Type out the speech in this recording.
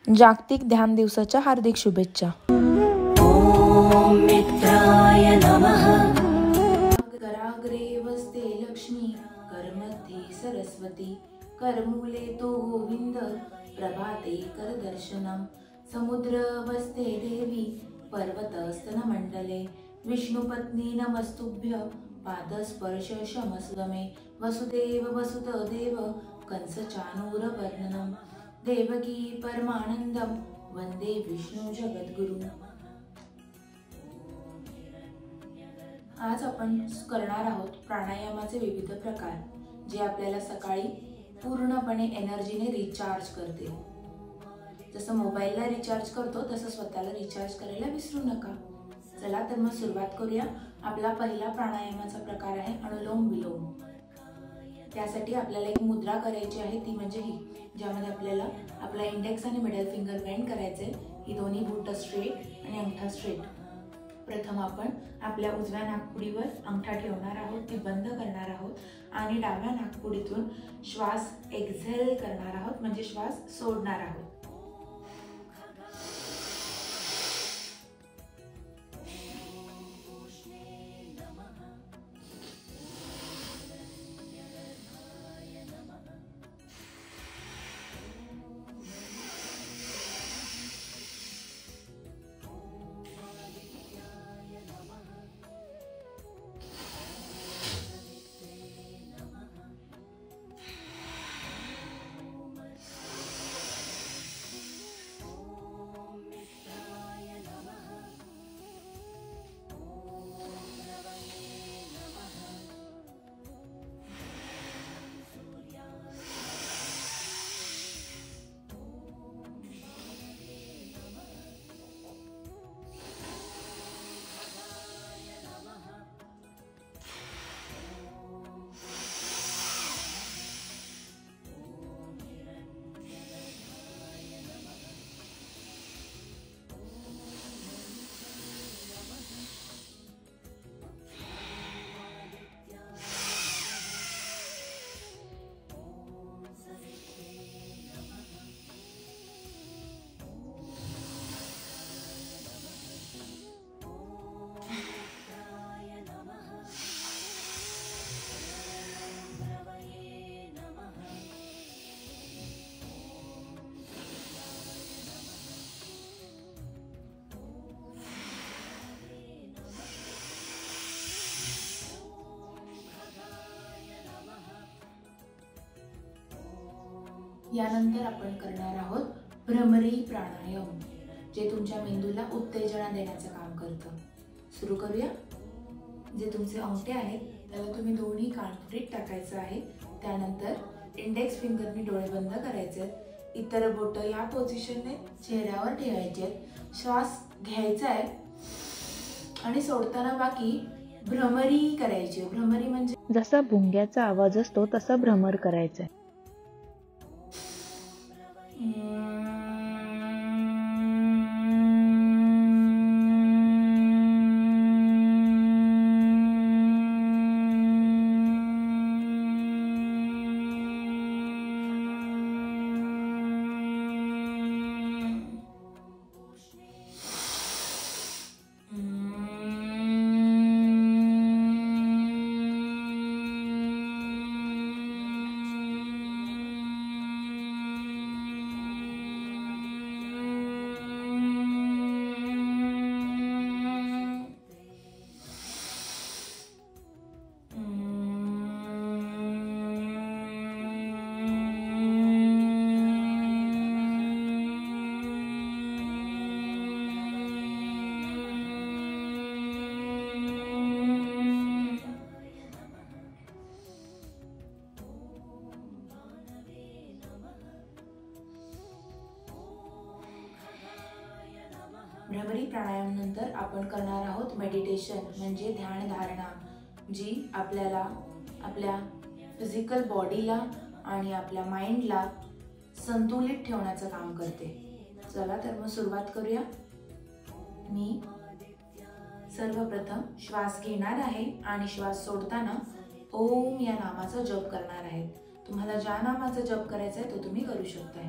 जागतिक ध्यान दिवसाच्या हार्दिक शुभेच्छा। ओम मित्राय नमः। कराग्रे वसते लक्ष्मी, करमध्ये सरस्वती, करमूले तो गोविंद, प्रभाते करदर्शनम। समुद्र वसते देवी, पर्वतस्तनमण्डले, विष्णुपत्नी नमस्तुभ्य, पादस्पर्श शमस्वमे। वसुदेव वसुदेव, कंसचानूरवर्णनम, देवकी परमानंदम, वंदे विष्णु जगद्गुरु। आज आपण करणार आहोत प्राणायामाचे विविध प्रकार, जे आपल्याला सकाळी पूर्णपणे एनर्जीने रिचार्ज करते। जसं मोबाईलला रिचार्ज करतो तसं स्वतःला रिचार्ज करायला विसरू नका। चला तर मग सुरुवात करूया। आपला पहिला प्राणायामाचा प्रकार आहे अनुलोम विलोम। त्यासाठी आपल्याला एक मुद्रा करायची आहे, ती म्हणजे ही, ज्यामध्ये आपल्याला आपला इंडेक्स आणि मिडल फिंगर बेंड करायचे। ही दोन्ही बोट स्ट्रेट आणि अंगठा स्ट्रेट। प्रथम आपण आपल्या उजव्या नाकपुडीवर अंगठा ठेवणार आहोत, ती बंद करणार आहोत आणि डाव्या नाकपुडीतून श्वास एक्झेल करणार आहोत, म्हणजे श्वास सोडणार आहोत। यानंतर आपण करणार आहोत भ्रमरी प्राणायाम, जे तुमच्या मेंदूला उत्तेजना देण्याचं काम करतं। सुरू करूया। जे तुमचे अंगठे आहेत त्याला तुम्ही दोन्ही कानफडीत टाकायचं आहे। त्यानंतर इंडेक्स फिंगरनी डोळे बंद करायचे, इतर बोट या पोझिशनने चेहऱ्यावर ठेवायचे। श्वास घ्यायचा आहे आणि सोडताना बाकी भ्रमरी करायची। भ्रमरी म्हणजे जसा भुंग्याचा आवाज असतो तसा भ्रमर करायचा। भ्रमरी प्राणायाम नंतर आपण करणार आहोत मेडिटेशन, म्हणजे ध्यान धारणा, जी आपल्याला आपल्या फिजिकल बॉडीला आणि आपल्या माइंडला संतुलित ठेवण्याचं काम करते। चला तर मग सुरुवात करूया। मी सर्वप्रथम श्वास घेणार आहे आणि श्वास सोडताना ओम या नामाचा जप करणार आहे। तुम्हाला ज्या नामाचा जप करायचा आहे तो तुम्ही करू शकता।